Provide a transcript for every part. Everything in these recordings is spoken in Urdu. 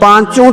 5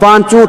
5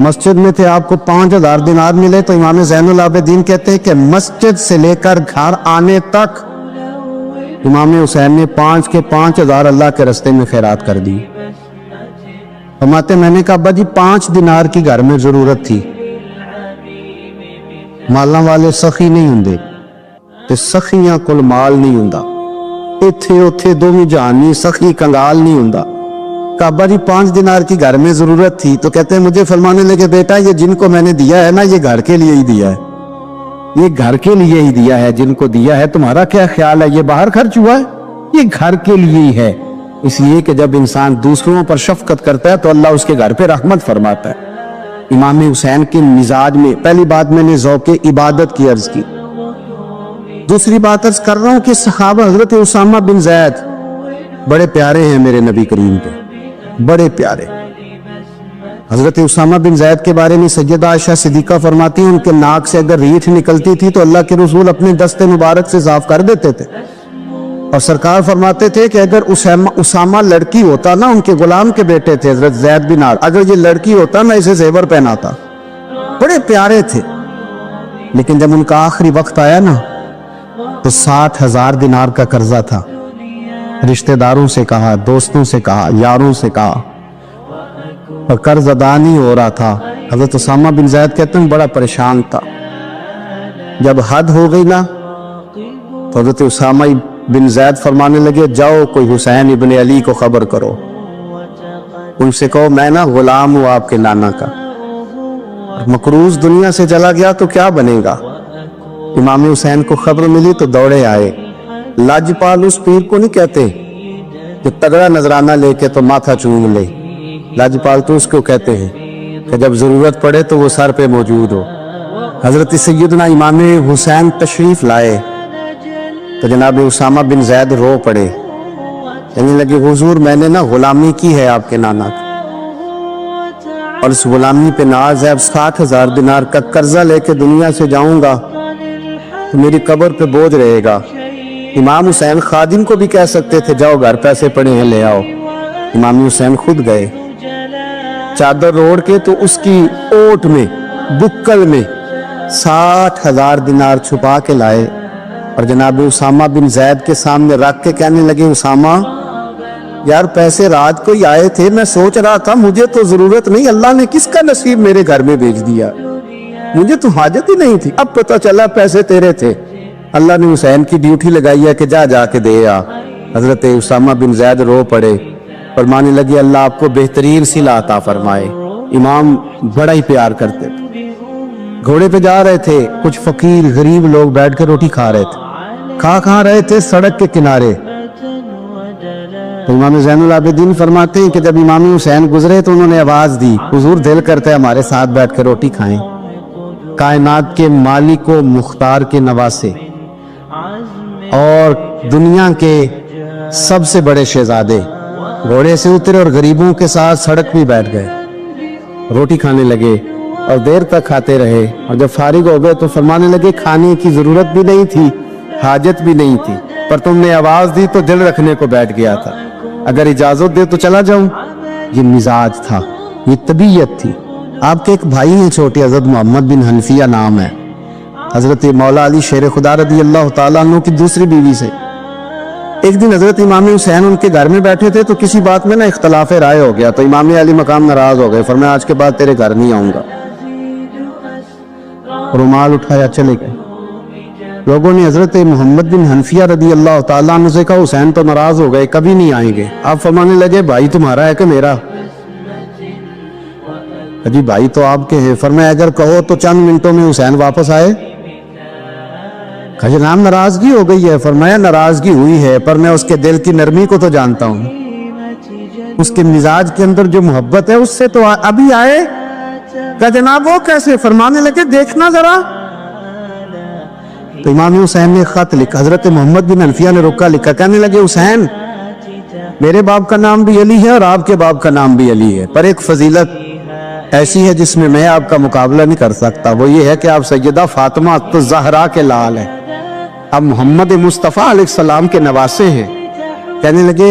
مسجد میں تھے, آپ کو 5000 دینار ملے تو امام زین العابدین کہتے ہیں کہ مسجد سے لے کر گھر آنے تک امام حسین نے 5 کے 5000 اللہ کے راستے میں خیرات کر دی. فرماتے میں نے کہا ابا جی 5 دینار کی گھر میں ضرورت تھی, مالاں والے سخی نہیں ہوندے تے سخیاں کول مال نہیں ہوندا, ایتھے اوتھے دوویں جہانی سخی کنگال نہیں ہوندا. ابا جی 5 دینار کی گھر میں ضرورت تھی تو کہتے ہیں مجھے فرمانے لگے بیٹا یہ جن کو میں نے دیا ہے نا یہ گھر کے لیے ہی دیا ہے, یہ گھر کے لیے ہی دیا ہے, جن کو دیا ہے تمہارا کیا خیال ہے یہ باہر خرچ ہوا ہے, یہ گھر کے لیے ہی ہے. اس لیے کہ جب انسان دوسروں پر شفقت کرتا ہے تو اللہ اس کے گھر پہ رحمت فرماتا ہے. امام حسین کے مزاج میں پہلی بات میں نے ذوق عبادت کی عرض کی, دوسری بات عرض کر رہا ہوں کہ صحابہ حضرت اسامہ بن زید بڑے پیارے ہیں میرے نبی کریم کے, بڑے پیارے. حضرت اسامہ بن زید کے بارے میں سیدہ عائشہ صدیقہ فرماتی ہیں ان کے ناک سے اگر ریٹھ نکلتی تھی تو اللہ کے رسول اپنے دست مبارک سے صاف کر دیتے تھے, اور سرکار فرماتے تھے کہ اگر اسامہ لڑکی ہوتا نا, ان کے غلام کے بیٹے تھے حضرت زید بن عار, اگر یہ لڑکی ہوتا میں اسے زیور پہناتا. بڑے پیارے تھے. لیکن جب ان کا آخری وقت آیا نا تو 60,000 دینار کا قرضہ تھا, رشتہ داروں سے کہا, دوستوں سے کہا, یاروں سے کہا, اور قرض ادا نہیں ہو رہا تھا. حضرت اسامہ بن زید کہتے ہیں بڑا پریشان تھا. جب حد ہو گئی نا تو حضرت اسامہ بن زید فرمانے لگے جاؤ کوئی حسین ابن علی کو خبر کرو, ان سے کہو میں نا غلام ہوں آپ کے نانا کا, مقروض دنیا سے چلا گیا تو کیا بنے گا. امام حسین کو خبر ملی تو دوڑے آئے. لاجپال اس پیر کو نہیں کہتے جو تگڑا نذرانہ لے کے تو ماتھا چوم لے, لاجپال تو اس کو کہتے ہیں کہ جب ضرورت پڑے تو وہ سر پہ موجود ہو. حضرت سیدنا امام حسین تشریف لائے تو جناب اسامہ بن زید رو پڑے, کہنے لگے حضور میں نے نا غلامی کی ہے آپ کے نانا کی, اور اس غلامی پہ ناز ہے, اب 60,000 دینار کا قرضہ لے کے دنیا سے جاؤں گا تو میری قبر پہ بوجھ رہے گا. امام حسین خادم کو بھی کہہ سکتے تھے جاؤ گھر پیسے پڑے ہیں لے آؤ, امام حسین خود گئے, چادر روڑ کے تو اس کی اوٹ میں بکل میں 60,000 دینار چھپا کے لائے, اور جناب اسامہ بن زید کے سامنے رکھ کے کہنے لگے اسامہ یار پیسے رات کو ہی آئے تھے, میں سوچ رہا تھا مجھے تو ضرورت نہیں, اللہ نے کس کا نصیب میرے گھر میں بھیج دیا, مجھے تو حاجت ہی نہیں تھی, اب پتہ چلا پیسے تیرے تھے. اللہ نے حسین کی ڈیوٹی لگائی ہے کہ جا کے دے آ. حضرت اسامہ بن زید رو پڑے, فرمانے لگے اللہ آپ کو بہترین صلہ عطا فرمائے. امام بڑا ہی پیار کرتے تھے. گھوڑے پہ جا رہے تھے, کچھ فقیر غریب لوگ بیٹھ کے روٹی کھا رہے تھے, کھا رہے تھے سڑک کے کنارے. تو امام زین العابدین فرماتے ہیں کہ جب امام حسین گزرے تو انہوں نے آواز دی حضور دل کرتا ہے ہمارے ساتھ بیٹھ کے روٹی کھائیں. کائنات کے مالک و مختار کے نواسے اور دنیا کے سب سے بڑے شہزادے گھوڑے سے اترے اور غریبوں کے ساتھ سڑک پہ بیٹھ گئے, روٹی کھانے لگے اور دیر تک کھاتے رہے. اور جب فارغ ہو گئے تو فرمانے لگے کھانے کی ضرورت بھی نہیں تھی, حاجت بھی نہیں تھی, پر تم نے آواز دی تو دل رکھنے کو بیٹھ گیا تھا, اگر اجازت دے تو چلا جاؤں. یہ مزاج تھا, یہ طبیعت تھی. آپ کے ایک بھائی ہیں چھوٹے حضرت محمد بن حنفیہ نام ہے, حضرت مولا علی شیر خدا رضی اللہ تعالیٰ عنہ کی دوسری بیوی سے. ایک دن حضرت امام حسین ان کے گھر میں بیٹھے تھے تو کسی بات میں نا اختلاف رائے ہو گیا, تو امام علی مقام ناراض ہو گئے, فرمایا آج کے بعد تیرے گھر نہیں آؤں گا. رومال اٹھایا چلے گئے. لوگوں نے حضرت محمد بن حنفیہ رضی اللہ تعالیٰ عنہ سے کہا حسین تو ناراض ہو گئے, کبھی نہیں آئیں گے. آپ فرمانے لگے بھائی تمہارا ہے کہ میرا؟ جی بھائی تو آپ کے ہیں. فرمایا اگر کہو تو چند منٹوں میں حسین واپس آئے. کہا جناب ناراضگی ہو گئی ہے. فرمایا ناراضگی ہوئی ہے پر میں اس کے دل کی نرمی کو تو جانتا ہوں, اس کے مزاج کے اندر جو محبت ہے اس سے تو ابھی آئے. کہا جناب وہ کیسے؟ فرمانے لگے دیکھنا ذرا. تو امام حسین نے خط لکھا, حضرت محمد بن حنفیہ نے رکا لکھا, کہنے لگے حسین میرے باپ کا نام بھی علی ہے اور آپ کے باپ کا نام بھی علی ہے, پر ایک فضیلت ایسی ہے جس میں میں آپ کا مقابلہ نہیں کر سکتا, وہ یہ ہے کہ آپ سیدہ فاطمہ الزہرا کے لال ہیں, اب محمد مصطفیٰ علیہ السلام کے نواسے ہیں. کہنے لگے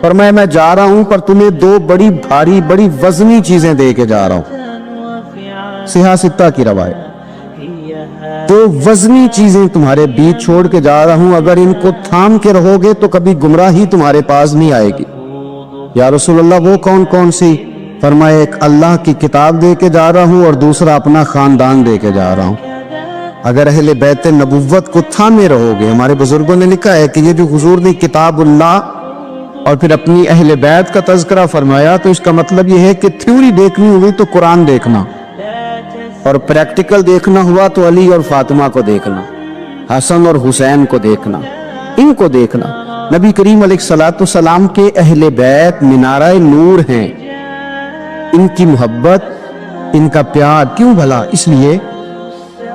فرمایا میں جا رہا ہوں پر تمہیں دو بڑی بھاری بڑی وزنی چیزیں دے کے جا رہا ہوں، صحیح ستہ کی روایت، دو وزنی چیزیں تمہارے بیچ چھوڑ کے جا رہا ہوں، اگر ان کو تھام کے رہو گے تو کبھی گمراہی تمہارے پاس نہیں آئے گی۔ یا رسول اللہ وہ کون کون سی؟ فرمایا ایک اللہ کی کتاب دے کے جا رہا ہوں اور دوسرا اپنا خاندان دے کے جا رہا ہوں۔ اگر اہل بیت نبوت کو تھامے رہو گے، ہمارے بزرگوں نے لکھا ہے کہ یہ جو حضور نے کتاب اللہ اور پھر اپنی اہل بیت کا تذکرہ فرمایا تو اس کا مطلب یہ ہے کہ تھیوری دیکھنی ہوئی تو قرآن دیکھنا، اور پریکٹیکل دیکھنا ہوا تو علی اور فاطمہ کو دیکھنا، حسن اور حسین کو دیکھنا، ان کو دیکھنا۔ نبی کریم علیہ الصلوۃ والسلام کے اہل بیت مینارہ نور ہیں، ان کی محبت، ان کا پیار کیوں بھلا؟ اس لیے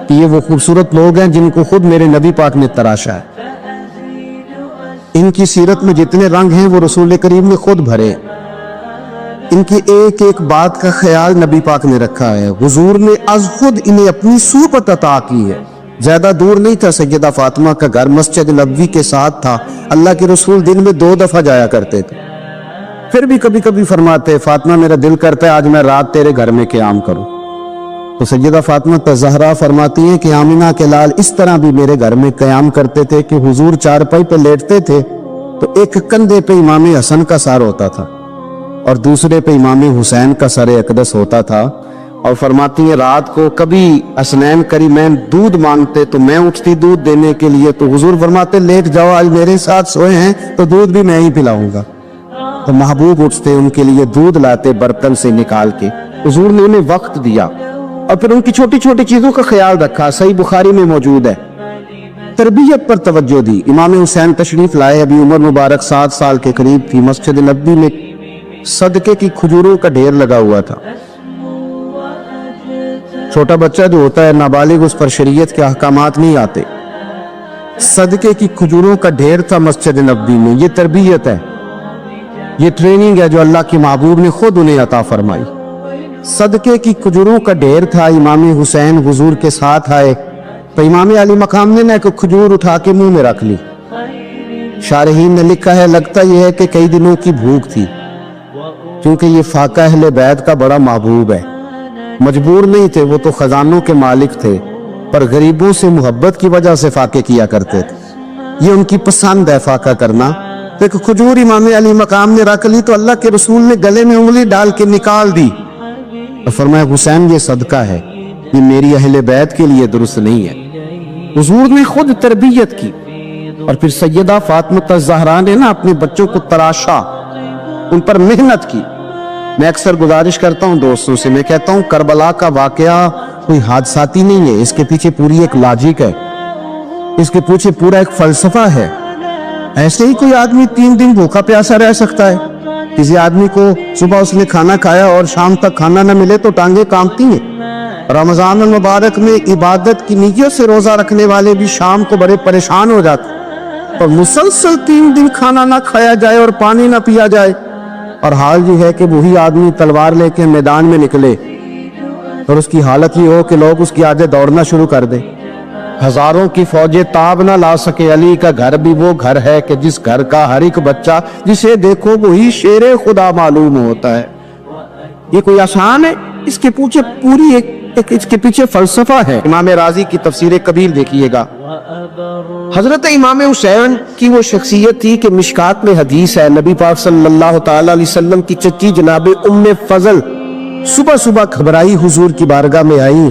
کہ یہ وہ خوبصورت لوگ ہیں جن کو خود میرے نبی پاک نے تراشا ہے۔ ان کی سیرت میں جتنے رنگ ہیں وہ رسول کریم نے خود بھرے، ان کی ایک ایک بات کا خیال نبی پاک نے رکھا ہے، حضور نے از خود انہیں اپنی صحبت عطا کی ہے۔ زیادہ دور نہیں تھا سیدہ فاطمہ کا گھر، مسجد نبوی کے ساتھ تھا، اللہ کے رسول دن میں 2 دفعہ جایا کرتے تھے۔ پھر بھی کبھی کبھی فرماتے، فاطمہ میرا دل کرتا ہے آج میں رات تیرے گھر میں قیام کروں، تو سیدہ فاطمہ زہرا فرماتی ہیں کہ آمینہ کے لال اس طرح بھی میرے گھر میں قیام کرتے تھے کہ حضور چارپائی پہ لیٹتے تھے تو ایک کندھے پہ امام حسن کا سر ہوتا تھا اور دوسرے پہ امام حسین کا سر اقدس ہوتا تھا، اور فرماتی ہیں رات کو کبھی حسنین کریمین دودھ مانگتے تو میں اٹھتی دودھ دینے کے لیے، تو حضور فرماتے لیٹ جاؤ آج میرے ساتھ سوئے ہیں تو دودھ بھی میں ہی پلاؤں گا، تو محبوب اٹھتے ان کے لیے دودھ لاتے برتن سے نکال کے۔ حضور نے انہیں وقت دیا اور پھر ان کی چھوٹی چھوٹی چیزوں کا خیال رکھا، صحیح بخاری میں موجود ہے۔ تربیت پر توجہ دی، امام حسین تشریف لائے، ابھی عمر مبارک 7 سال کے قریب تھی، مسجد نبوی میں صدقے کی کھجوروں کا ڈھیر لگا ہوا تھا۔ چھوٹا بچہ جو ہوتا ہے نابالغ، اس پر شریعت کے احکامات نہیں آتے، صدقے کی کھجوروں کا ڈھیر تھا مسجد نبوی میں۔ یہ تربیت ہے، یہ ٹریننگ ہے جو اللہ کے محبوب نے خود انہیں عطا فرمائی۔ صدقے کی کھجوروں کا ڈھیر تھا، امام حسین حضور کے ساتھ آئے تو امام علی مقام نے ایک کھجور اٹھا کے منہ میں رکھ لی۔ شارحین نے لکھا ہے لگتا یہ ہے کہ کئی دنوں کی بھوک تھی، کیونکہ یہ فاقہ اہل بیت کا بڑا محبوب ہے، مجبور نہیں تھے، وہ تو خزانوں کے مالک تھے، پر غریبوں سے محبت کی وجہ سے فاقے کیا کرتے تھے، یہ ان کی پسند ہے فاقہ کرنا۔ تو ایک کھجور امام علی مقام نے رکھ لی تو اللہ کے رسول نے گلے میں انگلی ڈال کے نکال دی اور فرمایا حسین یہ صدقہ ہے، یہ میری اہل بیت کے لیے درست نہیں ہے۔ حضور نے خود تربیت کی، اور پھر سیدہ فاطمہ الزہرا نے اپنے بچوں کو تراشا، ان پر محنت کی۔ میں اکثر گزارش کرتا ہوں دوستوں سے، میں کہتا ہوں کربلا کا واقعہ کوئی حادثاتی نہیں ہے، اس کے پیچھے پوری ایک لاجک ہے، اس کے پیچھے پورا ایک فلسفہ ہے۔ ایسے ہی کوئی آدمی 3 دن بھوکا پیاسا رہ سکتا ہے؟ کسی آدمی کو صبح اس نے کھانا کھایا اور شام تک کھانا نہ ملے تو ٹانگیں کانپتی ہیں۔ رمضان المبارک میں عبادت کی نیت سے روزہ رکھنے والے بھی شام کو بڑے پریشان ہو جاتے ہیں، اور مسلسل 3 دن کھانا نہ کھایا جائے اور پانی نہ پیا جائے، اور حال یہ ہے کہ وہی آدمی تلوار لے کے میدان میں نکلے اور اس کی حالت یہ ہو کہ لوگ اس کے آگے دوڑنا شروع کر دیں، ہزاروں کی فوجیں تاب نہ لا سکے۔ علی کا گھر بھی وہ گھر ہے کہ جس گھر کا ہر ایک بچہ جسے دیکھو وہی شیر خدا معلوم ہوتا ہے۔ یہ کوئی آسان ہے؟ اس کے پیچھے پوری اس کے پیچھے فلسفہ ہے۔ امام راضی کی تفسیر کبیر دیکھیے گا، حضرت امام حسین کی وہ شخصیت تھی کہ مشکات میں حدیث ہے، نبی پاک صلی اللہ تعالی علیہ وسلم کی چچی جناب ام فضل صبح صبح گھبرائی حضور کی بارگاہ میں آئی،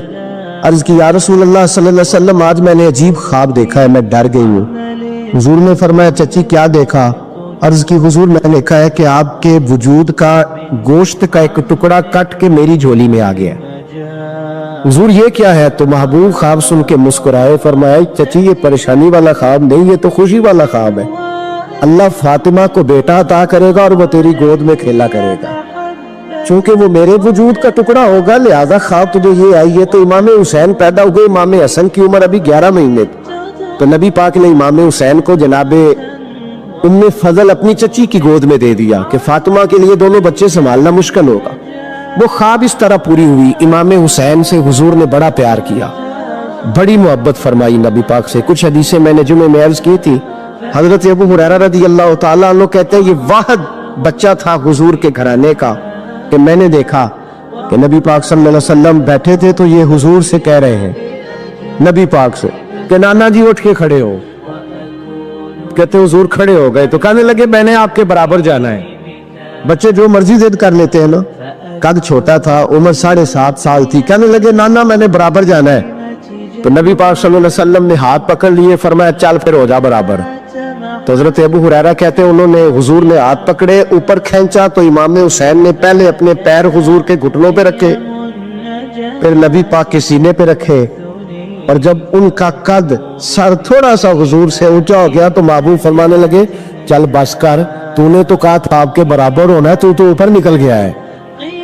عرض کی یا رسول اللہ صلی اللہ علیہ وسلم آج میں نے عجیب خواب دیکھا ہے، میں ڈر گئی ہوں۔ حضور نے فرمایا چچی کیا دیکھا؟ عرض کی حضور میں نے دیکھا ہے کہ آپ کے وجود کا گوشت کا ایک ٹکڑا کٹ کے میری جھولی میں آ گیا۔ حضور یہ کیا ہے؟ تو محبوب خواب سن کے مسکرائے، فرمایا چچی یہ پریشانی والا خواب نہیں، یہ تو خوشی والا خواب ہے، اللہ فاطمہ کو بیٹا عطا کرے گا اور وہ تیری گود میں کھیلا کرے گا، چونکہ وہ میرے وجود کا ٹکڑا ہوگا لہذا خواب تجھے یہ آئی ہے۔ تو امام حسین پیدا ہوئے، امام حسن کی عمر ابھی 11 مہینے تھی، تو نبی پاک نے امام حسین کو جناب ام فضل اپنی چچی کی گود میں دے دیا کہ فاطمہ کے لیے دونوں بچے سنبھالنا مشکل ہوگا۔ وہ خواب اس طرح پوری ہوئی، امام حسین سے حضور نے بڑا پیار کیا، بڑی محبت فرمائی نبی پاک سے۔ کچھ حدیثیں میں نے جمعے میں عرض کی تھی، حضرت ابو ہریرہ رضی اللہ تعالیٰ عنہ کہتے ہیں یہ واحد بچہ تھا حضور کے گھرانے کا کہ میں نے دیکھا کہ نبی پاک صلی اللہ علیہ وسلم بیٹھے تھے تو یہ حضور سے کہہ رہے ہیں، نبی پاک سے، کہ نانا جی اٹھ کے کھڑے ہو. کہتے حضور کھڑے ہو گئے تو کہنے لگے میں نے آپ کے برابر جانا ہے. بچے جو مرضی ضد کر لیتے ہیں نا. قد چھوٹا تھا، عمر 7.5 سال تھی، کہنے لگے نانا میں نے برابر جانا ہے. تو نبی پاک صلی اللہ علیہ وسلم نے ہاتھ پکڑ لیے، فرمایا چل پھر ہو جا برابر. تو حضرت ابو ہریرہ کہتے ہیں انہوں نے حضور نے ہاتھ پکڑے، اوپر کھینچا تو امام حسین نے پہلے اپنے پیر حضور کے گھٹنوں پہ رکھے، پھر نبی پاک کے سینے پہ رکھے، اور جب ان کا قد سر تھوڑا سا حضور سے اونچا ہو گیا تو محبوب فرمانے لگے چل بس کر، تو نے تو کہا تھا آپ کے برابر ہونا ہے، تو اوپر نکل گیا ہے،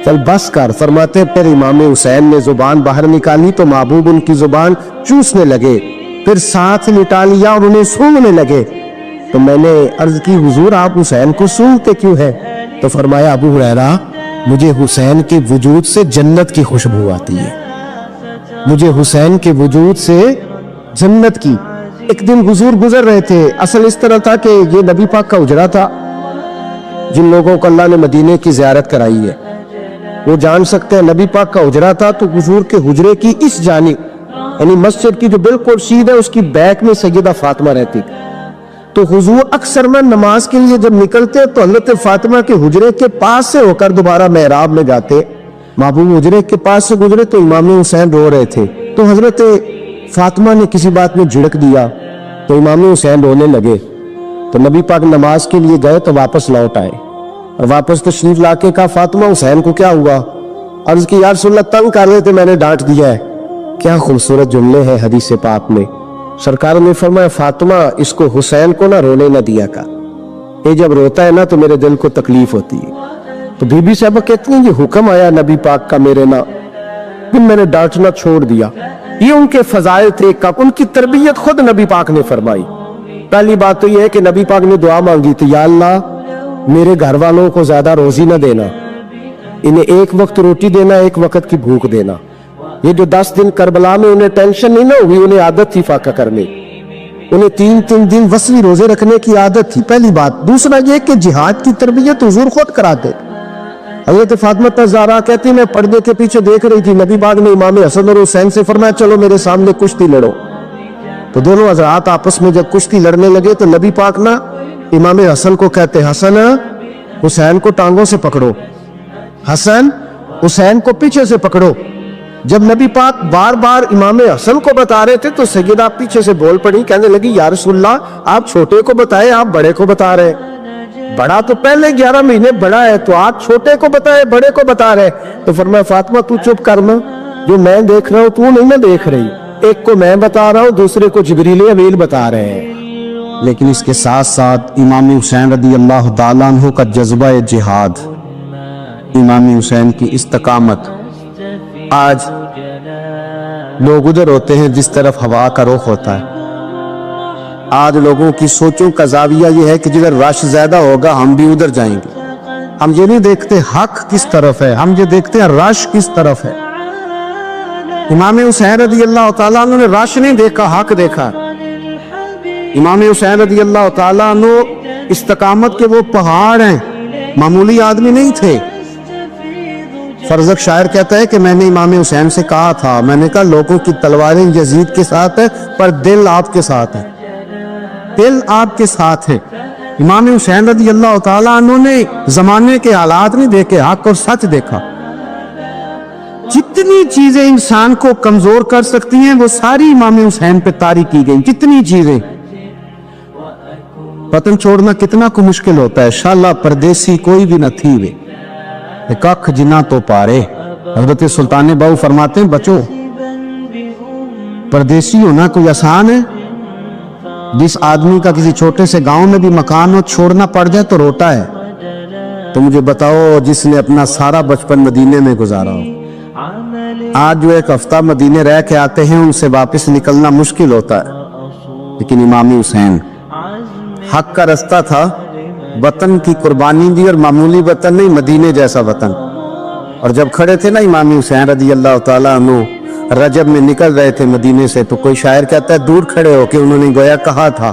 چل بس کر. فرماتے پھر امام حسین نے زبان باہر نکالی تو محبوب ان کی زبان چوسنے لگے، پھر ساتھ لٹا لیا اور انہیں سونگنے لگے. تو میں نے عرض کی حضور آپ حسین کو سونگتے کیوں ہے؟ تو فرمایا ابو ہریرہ مجھے حسین کے وجود سے جنت کی خوشبو آتی ہے، مجھے حسین کے وجود سے جنت کی. ایک دن حضور گزر رہے تھے، اصل اس طرح تھا کہ یہ نبی پاک کا حجرہ تھا. جن لوگوں کو اللہ نے مدینے کی زیارت کرائی ہے وہ جان سکتے ہیں نبی پاک کا حجرہ تھا. تو حضور کے حجرے کی اس جانب یعنی مسجد کی جو بالکل سیدھ ہے اس کی بیک میں سیدہ فاطمہ رہتی. تو حضور اکثر میں نماز کے لیے جب نکلتے تو حضرت فاطمہ کے حجرے کے پاس سے ہو کر دوبارہ محراب میں جاتے. محبوب حجرے کے پاس سے گزرے تو امام حسین رو رہے تھے، تو حضرت فاطمہ نے کسی بات میں جھڑک دیا تو امام حسین رونے لگے. تو نبی پاک نماز کے لیے گئے تو واپس لوٹ آئے اور واپس تشریف لا کے کہا فاطمہ حسین کو کیا ہوا؟ عرض کی یا رسول اللہ تنگ کر رہے تھے میں نے ڈانٹ دیا ہے. کیا خوبصورت جملے ہیں حدیث پاک میں. سرکار نے فرمایا فاطمہ اس کو حسین کو نہ رونے نہ دیا کا، یہ جب روتا ہے نا تو میرے دل کو تکلیف ہوتی ہے. تو بی بی صاحبہ کہتی ہیں یہ حکم آیا نبی پاک کا میرے نا، پھر میں نے ڈانٹنا چھوڑ دیا. یہ ان کے فضائل تھے، ان کی تربیت خود نبی پاک نے فرمائی. پہلی بات تو یہ ہے کہ نبی پاک نے دعا مانگی تھی یا اللہ میرے گھر والوں کو زیادہ روزی نہ دینا، انہیں ایک وقت روٹی دینا، ایک وقت کی بھوک دینا. یہ جو 10 دن کربلا میں انہیں ٹینشن نہیں نہ ہوئی، انہیں عادت تھی فاقہ کرنے، انہیں 3 دن وصلی روزے رکھنے کی عادت تھی. پہلی بات. دوسرا یہ کہ جہاد کی تربیت حضور خود کراتے. حضرت فاطمہ زہرا کہتی میں پردے کے پیچھے دیکھ رہی تھی، نبی پاک نے امام حسن اور حسین سے فرمایا چلو میرے سامنے کشتی لڑو. تو دونوں حضرات آپس میں جب کشتی لڑنے لگے تو نبی پاک نا امام حسن کو کہتے حسن حسین کو ٹانگوں سے پکڑو، حسن حسین کو پیچھے سے پکڑو. جب نبی پاک بار بار امام حسن کو بتا رہے تھے تو سیدہ پیچھے سے بول پڑی، کہنے لگی یا رسول اللہ آپ چھوٹے کو بتائے آپ بڑے کو بتا رہے. بڑا تو پہلے 11 مہینے بڑا ہے تو آپ چھوٹے کو بتائے بڑے کو بتا رہے. تو فرمایا فاطمہ تو چپ کرنا، جو میں دیکھ رہا ہوں تو نہیں نہ دیکھ رہی، ایک کو میں بتا رہا ہوں دوسرے کو جبریل امین بتا رہے ہیں. لیکن اس کے ساتھ ساتھ امام حسین رضی اللہ تعالیٰ عنہ کا جذبہ جہاد، امام حسین کی استقامت. آج لوگ ادھر ہوتے ہیں جس طرف ہوا کا رخ ہوتا ہے. آج لوگوں کی سوچوں کا زاویہ یہ ہے کہ جدھر رش زیادہ ہوگا ہم بھی ادھر جائیں گے. ہم یہ نہیں دیکھتے حق کس طرف ہے، ہم یہ دیکھتے ہیں رش کس طرف ہے. امام حسین رضی اللہ تعالیٰ عنہ نے رش نہیں دیکھا، حق دیکھا. امام حسین رضی اللہ تعالیٰ عنہ استقامت کے وہ پہاڑ ہیں، معمولی آدمی نہیں تھے. فرزق شاعر کہتا ہے کہ میں نے امام حسین سے کہا تھا، میں نے کہا لوگوں کی تلواریں یزید کے ساتھ ہے پر دل آپ کے ساتھ ہے، دل آپ کے ساتھ ہے. امام حسین رضی اللہ تعالیٰ عنہ نے زمانے کے حالات نہیں دیکھے، حق اور سچ دیکھا. جتنی چیزیں انسان کو کمزور کر سکتی ہیں وہ ساری امام حسین پہ طاری کی گئی. جتنی چیزیں وطن چھوڑنا کتنا کو مشکل ہوتا ہے. شالا پردیسی کوئی بھی نہ تھی وے کخ جنا تو پارے. حضرت سلطان باؤ فرماتے ہیں بچو پردیسی ہونا کوئی آسان ہے؟ جس آدمی کا کسی چھوٹے سے گاؤں میں بھی مکان ہو چھوڑنا پڑ جائے تو روتا ہے. تو مجھے بتاؤ جس نے اپنا سارا بچپن مدینے میں گزارا ہو، آج جو ایک ہفتہ مدینے رہ کے آتے ہیں ان سے واپس نکلنا مشکل ہوتا ہے. لیکن امام حسین حق کا رستہ تھا، وطن کی قربانی دی، اور معمولی وطن نہیں مدینے جیسا وطن. اور جب کھڑے تھے نا امام حسین رضی اللہ تعالیٰ عنہ رجب میں نکل رہے تھے مدینے سے، تو کوئی شاعر کہتا ہے دور کھڑے ہو کے انہوں نے گویا کہا تھا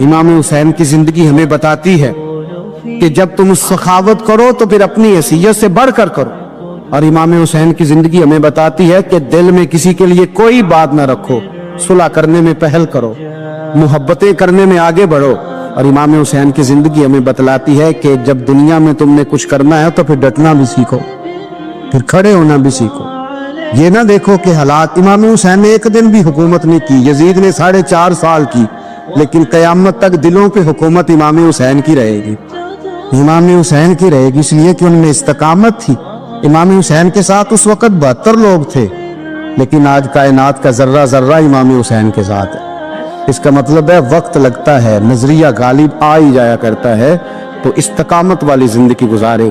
امام حسین کی زندگی ہمیں بتاتی ہے کہ جب تم سخاوت کرو تو پھر اپنی حیثیت سے بڑھ کر کرو، اور امام حسین کی زندگی ہمیں بتاتی ہے کہ دل میں کسی کے لیے کوئی بات نہ رکھو، صلح کرنے میں پہل کرو، محبتیں کرنے میں آگے بڑھو۔ اور امام حسین کی زندگی ہمیں بتلاتی ہے کہ جب دنیا میں تم نے کچھ کرنا ہے تو پھر ڈٹنا بھی سیکھو، پھر کھڑے ہونا بھی سیکھو۔ یہ نہ دیکھو کہ حالات، امام حسین نے ایک دن بھی حکومت نہیں کی، یزید نے 4.5 سال کی، لیکن قیامت تک دلوں پہ حکومت امام حسین کی رہے گی، امام حسین کی رہے گی، اس لیے کہ ان میں استقامت تھی۔ امام حسین کے ساتھ اس وقت 72 لوگ تھے، لیکن آج کائنات کا ذرہ ذرہ امام حسین کے ساتھ ہے۔ اس کا مطلب ہے وقت لگتا ہے، نظریہ غالب آ ہی جایا کرتا ہے، تو استقامت والی زندگی گزارے۔